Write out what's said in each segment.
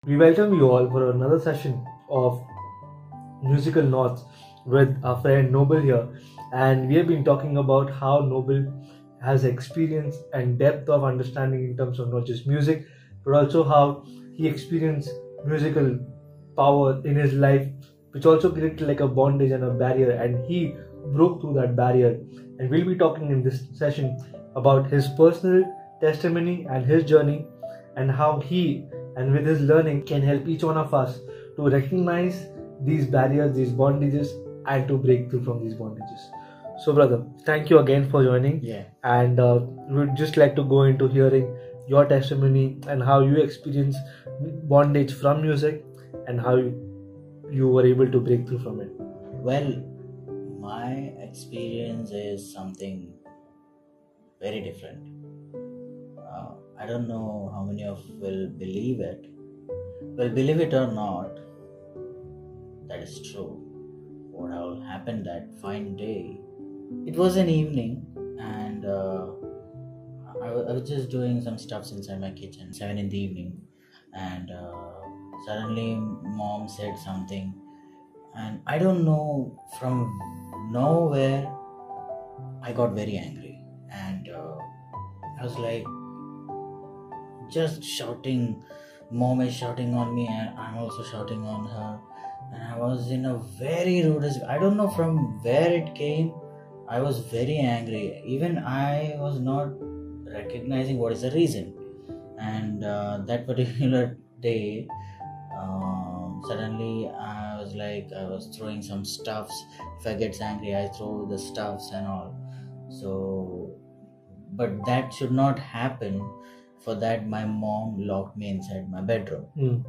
We welcome you all for another session of Musical Notes with our friend Noble here, and we have been talking about how Noble has experience and depth of understanding in terms of not just music, but also how he experienced musical power in his life, which also created like a bondage and a barrier, and he broke through that barrier. And we'll be talking in this session about his personal testimony and his journey, and how he and with his learning can help each one of us to recognize these barriers, these bondages, and to break through from these bondages. So, brother, thank you again for joining. Yeah. And we'd just like to go into hearing your testimony and how you experience bondage from music and how you were able to break through from it. Well, my experience is something very different. I don't know how many of you will believe it. Well, believe it or not, that is true. What all happened that fine day? It was an evening, and I was just doing some stuff inside my kitchen, 7 in the evening, and suddenly mom said something, and I don't know, from nowhere I got very angry, and I was like just shouting. Mom is shouting on me, and I'm also shouting on her, and I was in a very rude. I don't know from where it came. I was very angry. Even I was not recognizing what is the reason. And that particular day, suddenly I was throwing some stuffs. If I get angry, I throw the stuffs and all. So, but that should not happen. For that, my mom locked me inside my bedroom.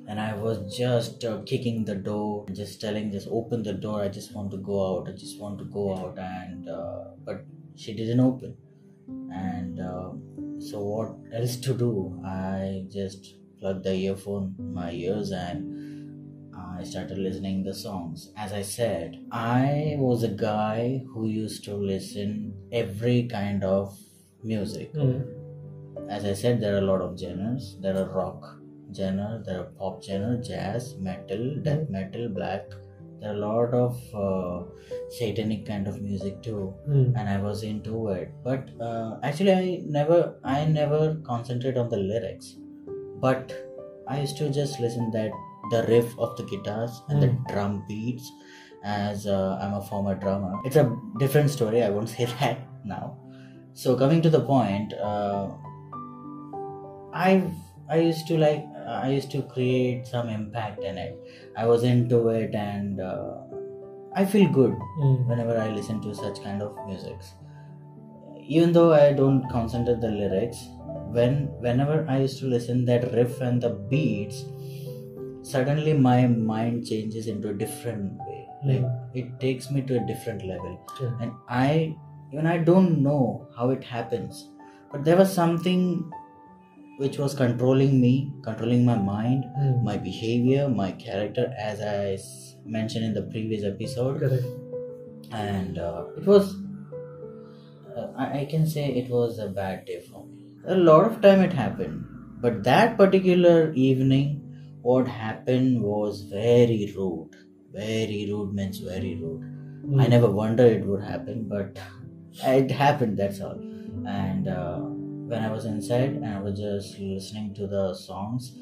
And I was just kicking the door, just telling, just open the door, I just want to go out, and but she didn't open. And so what else to do? I just plugged the earphone in my ears, and I started listening the songs. As I said, I was a guy who used to listen every kind of music. As I said, there are a lot of genres. There are rock genre, there are pop genre, jazz, metal, death metal, black. There are a lot of satanic kind of music too, and I was into it. But actually, I never concentrate on the lyrics. But I used to just listen that the riff of the guitars and the drum beats. As I'm a former drummer, it's a different story. I won't say that now. So coming to the point, I used to create some impact in it. I was into it, and I feel good whenever I listen to such kind of music. Even though I don't concentrate the lyrics, whenever I used to listen that riff and the beats, suddenly my mind changes into a different way. Like it takes me to a different level, and I don't know how it happens, but there was something which was controlling me, controlling my mind, my behavior, my character, as I mentioned in the previous episode. Correct. And it was, I can say it was a bad day for me. A lot of time it happened, but that particular evening, what happened was very rude. Very rude means very rude. I never wondered it would happen, but it happened, that's all. And when I was inside and I was just listening to the songs,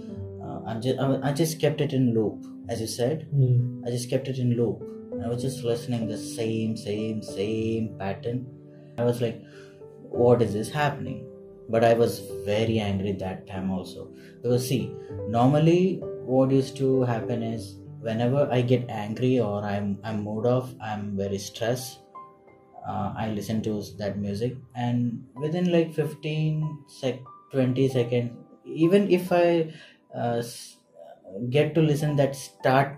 I just kept it in loop. As you said, I just kept it in loop. I was just listening the same pattern. I was like, what is this happening? But I was very angry that time also. Because see, normally what used to happen is, whenever I get angry or I'm mood off, I'm very stressed, I listen to that music, and within like 20 seconds, even if I get to listen that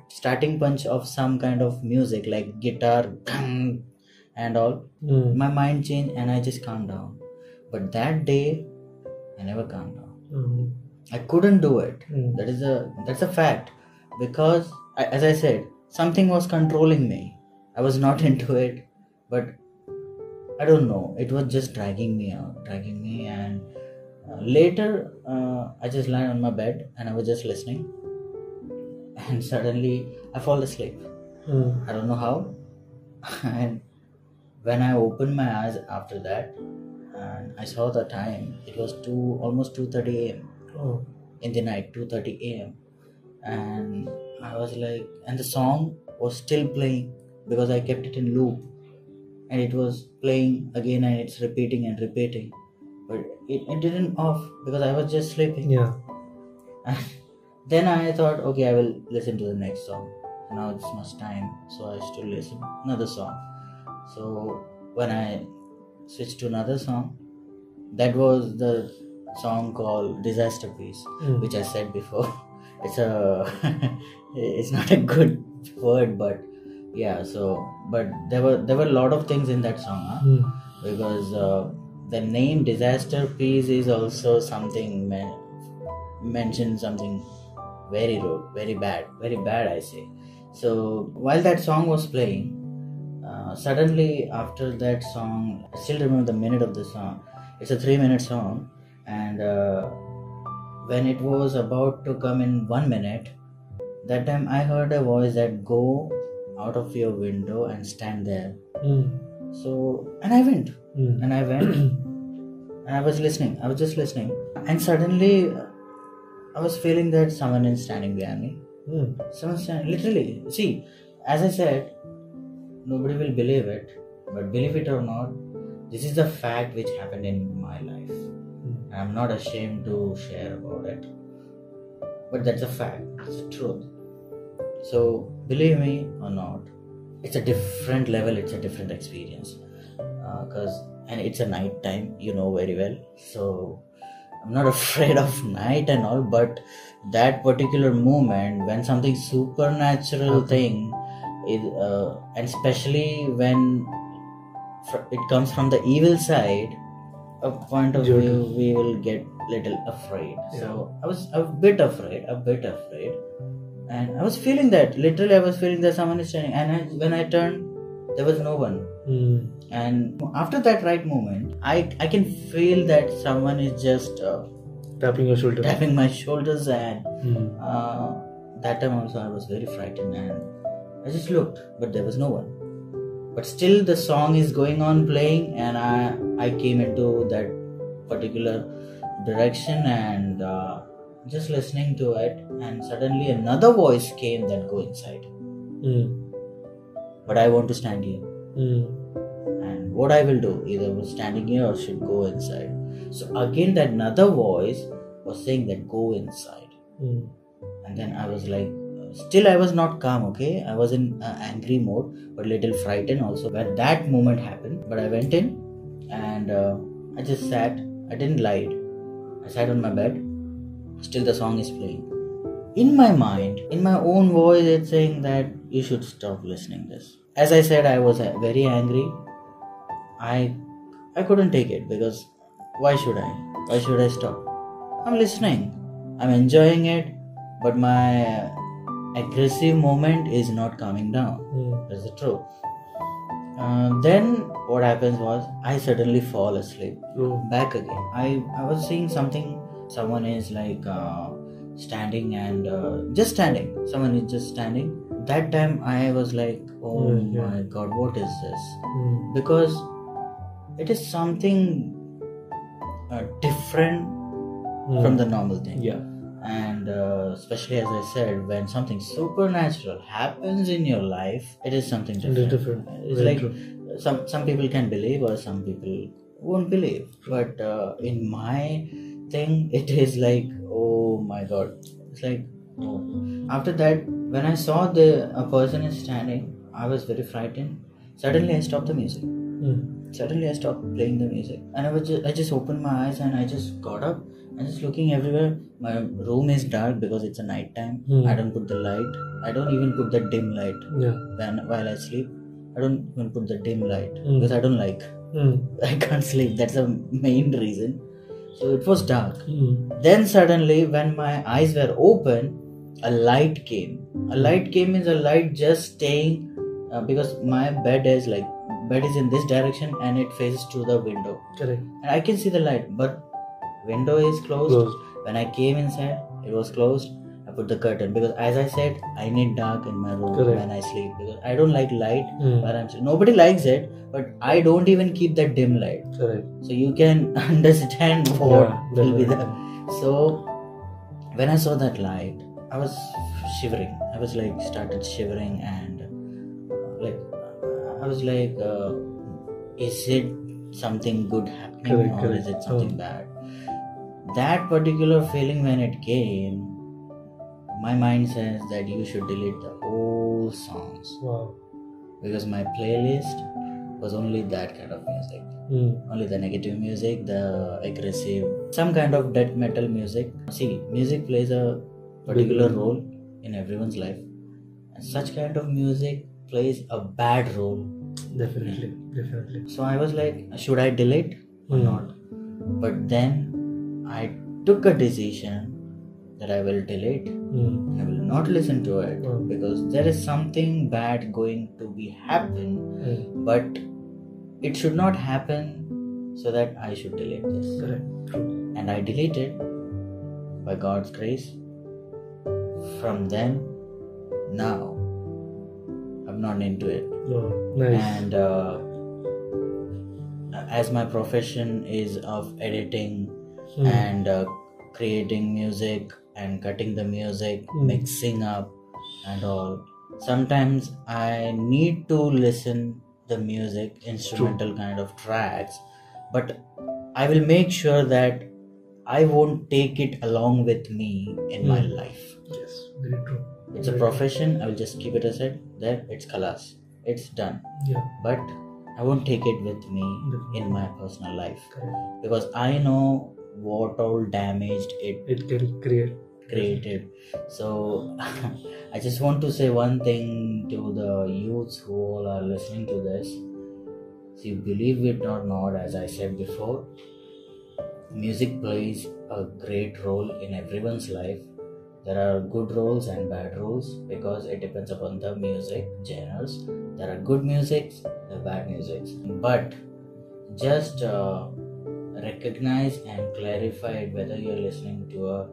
starting punch of some kind of music like guitar and all, my mind changed and I just calmed down. But that day I never calmed down. I couldn't do it. That's a fact, because as I said, something was controlling me. I was not into it, but I don't know, it was just dragging me, and Later, I just lying on my bed and I was just listening, and suddenly I fall asleep. I don't know how. And when I opened my eyes after that, and I saw the time, it was almost 2:30 a.m. Oh. in the night, 2:30 a.m. And I was like, and the song was still playing because I kept it in loop, and it was playing again and it's repeating and repeating, but it didn't off because I was just sleeping. Yeah. And then I thought, okay, I will listen to the next song. Now it's much time, so I still listen another song. So when I switched to another song, that was the song called Disaster Piece, which I said before. It's not a good word, but yeah. So, but there were a lot of things in that song, because the name Disaster Piece is also something mentioned something very rude, very bad, I say. So while that song was playing, suddenly after that song, I still remember the minute of the song. It's a 3-minute song, and when it was about to come in 1 minute, that time I heard a voice that go out of your window and stand there. So, and I went, and I was listening. I was just listening, and suddenly I was feeling that someone is standing behind me. Someone standing, literally. See, as I said, nobody will believe it, but believe it or not, this is the fact which happened in my life. I'm not ashamed to share about it, but that's a fact. It's a truth. So believe me or not, it's a different level. It's a different experience, and it's a night time. You know very well. So I'm not afraid of night and all, but that particular moment when something supernatural thing is, and especially when it comes from the evil side, a point of view, we will get little afraid. So I was a bit afraid, and I was feeling that, literally I was feeling that someone is standing, and when I turned, there was no one. And after that right moment, I can feel that someone is just tapping my shoulders, and that time also I was very frightened, and I just looked, but there was no one. But still the song is going on playing, and I came into that particular direction and just listening to it, and suddenly another voice came that go inside. But I want to stand here. And what I will do, either was standing here or should go inside. So again that another voice was saying that go inside. And then I was like, still I was not calm, okay? I was in angry mode, but little frightened also when that moment happened. But I went in, and I just sat. I didn't lie. I sat on my bed. Still the song is playing. In my mind, in my own voice, it's saying that you should stop listening this. As I said, I was very angry. I couldn't take it, because why should I? Why should I stop? I'm listening. I'm enjoying it, but my aggressive moment is not coming down. That's the truth. Then what happens was, I suddenly fall asleep. Back again. I was seeing something. Someone is like standing and just standing. Someone is just standing. That time I was like, oh my God, what is this? Because it is something different from the normal thing. And especially, as I said, when something supernatural happens in your life, it is something different. It's like some people can believe, or some people won't believe. But in my thing, it is like, oh my God. It's like, oh. After that, when I saw a person is standing, I was very frightened. Suddenly I stopped the music. Suddenly I stopped playing the music, and I just opened my eyes, and I just got up and just looking everywhere. My room is dark because it's a night time. I don't put the light. I don't even put the dim light while I sleep. I don't even put the dim light because I don't like. I can't sleep. That's the main reason. So it was dark. Then suddenly, when my eyes were open, a light came. A light came means a light just staying because my bed is in this direction and it faces to the window. Correct. And I can see the light, but window is closed. Closed. When I came inside, it was closed. I put the curtain because, as I said, I need dark in my room Correct. when I sleep because I don't like light Mm. when I'm sleeping. Nobody likes it, but I don't even keep that dim light. Correct. So you can understand what Yeah, will be definitely. there. So when I saw that light, I was shivering. I was like started shivering and I was like, is it something good happening Correct, or correct. is it something bad? That particular feeling when it came, my mind says that you should delete the whole songs Wow. because my playlist was only that kind of music. Mm. Only the negative music, the aggressive, some kind of death metal music. See, music plays a particular Big role in everyone's life, and such kind of music plays a bad role. Definitely. Definitely. So I was like, should I delete or Mm. not? But then I took a decision that I will delete Mm. and I will not listen to it Mm. because there is something bad going to be happen, Mm. but it should not happen so that I should delete this. Correct. True. And I deleted by God's grace. From then, now, I'm not into it. Oh, nice. And as my profession is of editing Mm. and creating music and cutting the music, mixing up and all, sometimes I need to listen the music, instrumental kind of tracks, but I will make sure that I won't take it along with me in my life. Yes. Very true. It's a profession, I will just keep it aside. There, it's khalas. It's done. Yeah. But I won't take it with me in my personal life Correct. because I know what all damaged it It can create. created. So I just want to say one thing to the youths who all are listening to this. See, believe it or not, as I said before, music plays a great role in everyone's life. There are good roles and bad roles because it depends upon the music genres. There are good musics, there are bad musics. But just recognize and clarify it whether you're listening to a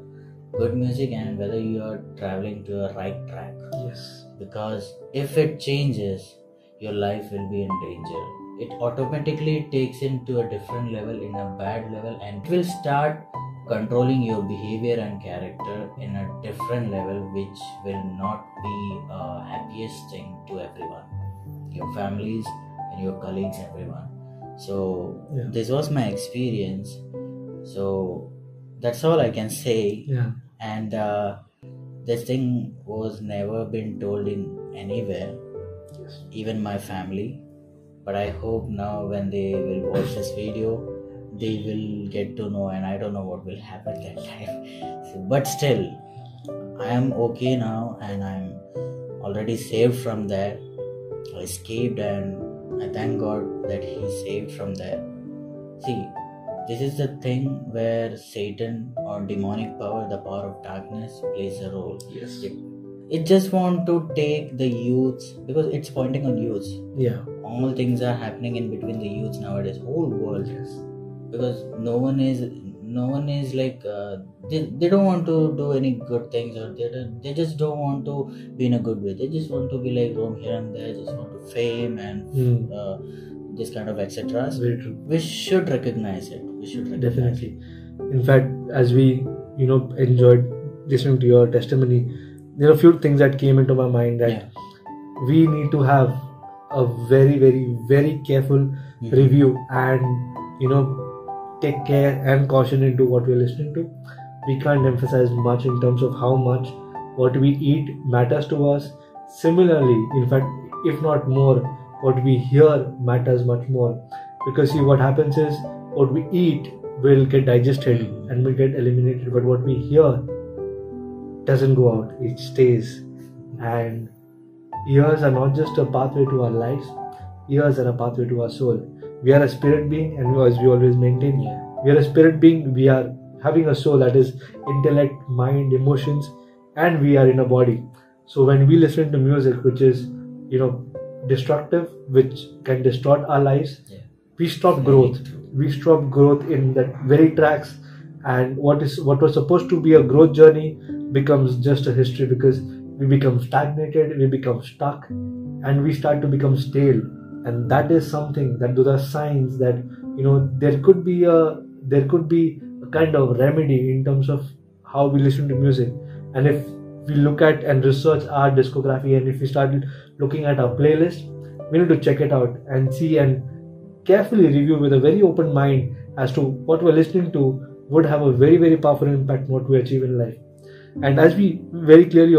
good music and whether you're traveling to a right track. Yes. Because if it changes, your life will be in danger. It automatically takes into a different level, in a bad level, and it will start controlling your behavior and character in a different level, which will not be a happiest thing to everyone, your families and your colleagues, everyone. So this was my experience. So that's all I can say. Yeah. And this thing was never been told in anywhere, Yes. even my family. But I hope now when they will watch this video, they will get to know, and I don't know what will happen that time. But still, I am okay now and I'm already saved from there. I escaped and I thank God that He saved from there. See, this is the thing where Satan or demonic power, the power of darkness, plays a role. Yes. It just want to take the youths because it's pointing on youths. Yeah. All things are happening in between the youths nowadays, whole world. Yes. Because no one is like they don't want to do any good things, or they just don't want to be in a good way. They just want to be like roam here and there, just want to fame and this kind of etc. Very true. We should recognize it. Definitely. In fact, as we enjoyed listening to your testimony, there are a few things that came into my mind that we need to have a very, very, very careful review and take care and caution into what we're listening to. We can't emphasize much in terms of how much what we eat matters to us. Similarly, in fact, if not more, what we hear matters much more. Because see, what happens is what we eat will get digested and will get eliminated, but what we hear doesn't go out, it stays. And ears are not just a pathway to our lives, ears are a pathway to our soul. We are a spirit being, and as we always maintain, we are a spirit being. We are having a soul, that is intellect, mind, emotions, and we are in a body. So when we listen to music which is destructive, which can distort our lives, we stop growth. We stop growth in that very tracks, and what was supposed to be a growth journey becomes just a history, because we become stagnated, we become stuck, and we start to become stale. And that is something that those are signs that there could be a kind of remedy in terms of how we listen to music. And if we look at and research our discography, and if we start looking at our playlist, we need to check it out and see and carefully review with a very open mind as to what we're listening to would have a very, very powerful impact on what we achieve in life. And as we very clearly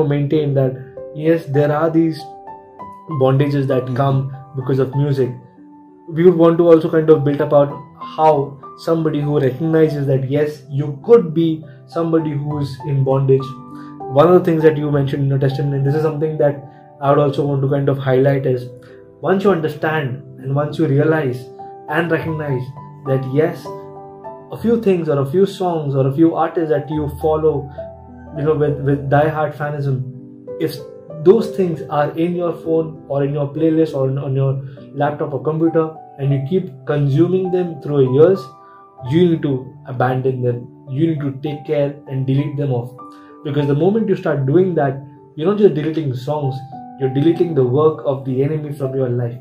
maintain that yes, there are these bondages that come because of music, we would want to also kind of build about how somebody who recognizes that yes, you could be somebody who's in bondage. One of the things that you mentioned in your testimony, and this is something that I would also want to kind of highlight, is once you understand and once you realize and recognize that yes, a few things or a few songs or a few artists that you follow with die-hard fanism, if those things are in your phone or in your playlist or on your laptop or computer, and you keep consuming them through years, you need to abandon them. You need to take care and delete them off. Because the moment you start doing that, you're not just deleting songs, you're deleting the work of the enemy from your life.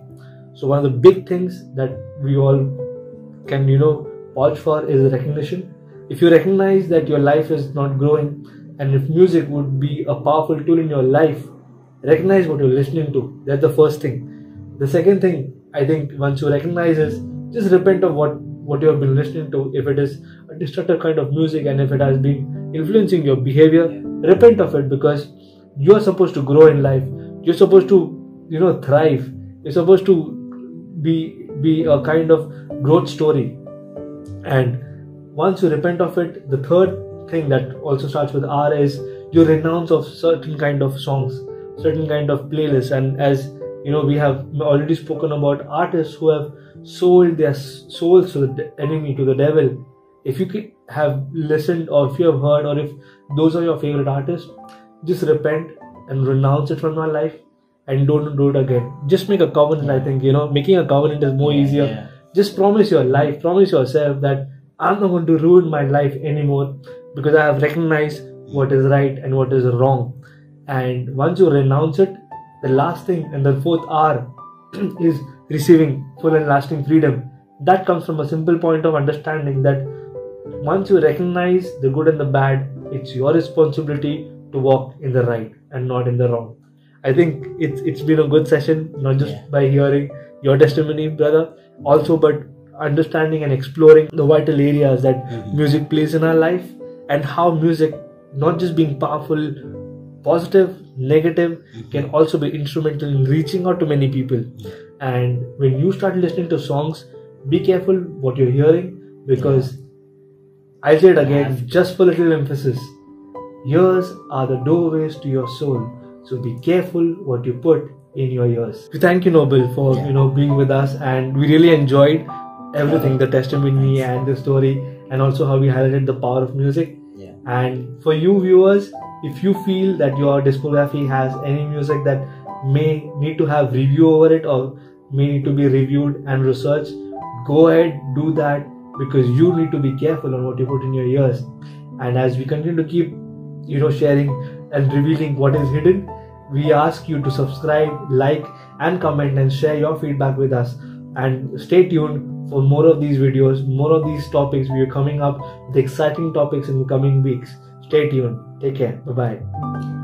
So one of the big things that we all can watch for is recognition. If you recognize that your life is not growing, and if music would be a powerful tool in your life, recognize what you're listening to. That's the first thing. The second thing, I think, once you recognize, is just repent of what you have been listening to. If it is a destructive kind of music and if it has been influencing your behavior, repent of it, because you are supposed to grow in life. You're supposed to thrive. You're supposed to be a kind of growth story. And once you repent of it, the third thing that also starts with R is you renounce of certain kind of songs, certain kind of playlists. And as we have already spoken about artists who have sold their souls to the enemy, to the devil. If you have listened, or if you have heard, or if those are your favorite artists, just repent and renounce it from your life and don't do it again. Just make a covenant. I think making a covenant is more easier. Just promise your life, promise yourself that I'm not going to ruin my life anymore, because I have recognized what is right and what is wrong. And once you renounce it, the last thing and the fourth R is receiving full and lasting freedom. That comes from a simple point of understanding that once you recognize the good and the bad, it's your responsibility to walk in the right and not in the wrong. I think it's been a good session, not just by hearing your testimony, brother, also but understanding and exploring the vital areas that music plays in our life, and how music, not just being powerful, positive, negative, can also be instrumental in reaching out to many people. And when you start listening to songs, be careful what you're hearing, because I'll say it again, just for little emphasis, ears are the doorways to your soul. So be careful what you put in your ears. We thank you, Noble, for being with us, and we really enjoyed everything, the testimony and the story, and also how we highlighted the power of music. And for you viewers, if you feel that your discography has any music that may need to have review over it, or may need to be reviewed and researched, go ahead, do that, because you need to be careful on what you put in your ears. And as we continue to keep sharing and revealing what is hidden, we ask you to subscribe, like and comment and share your feedback with us. And stay tuned for more of these videos, more of these topics. We are coming up with exciting topics in the coming weeks. Stay tuned. Take care. Bye-bye.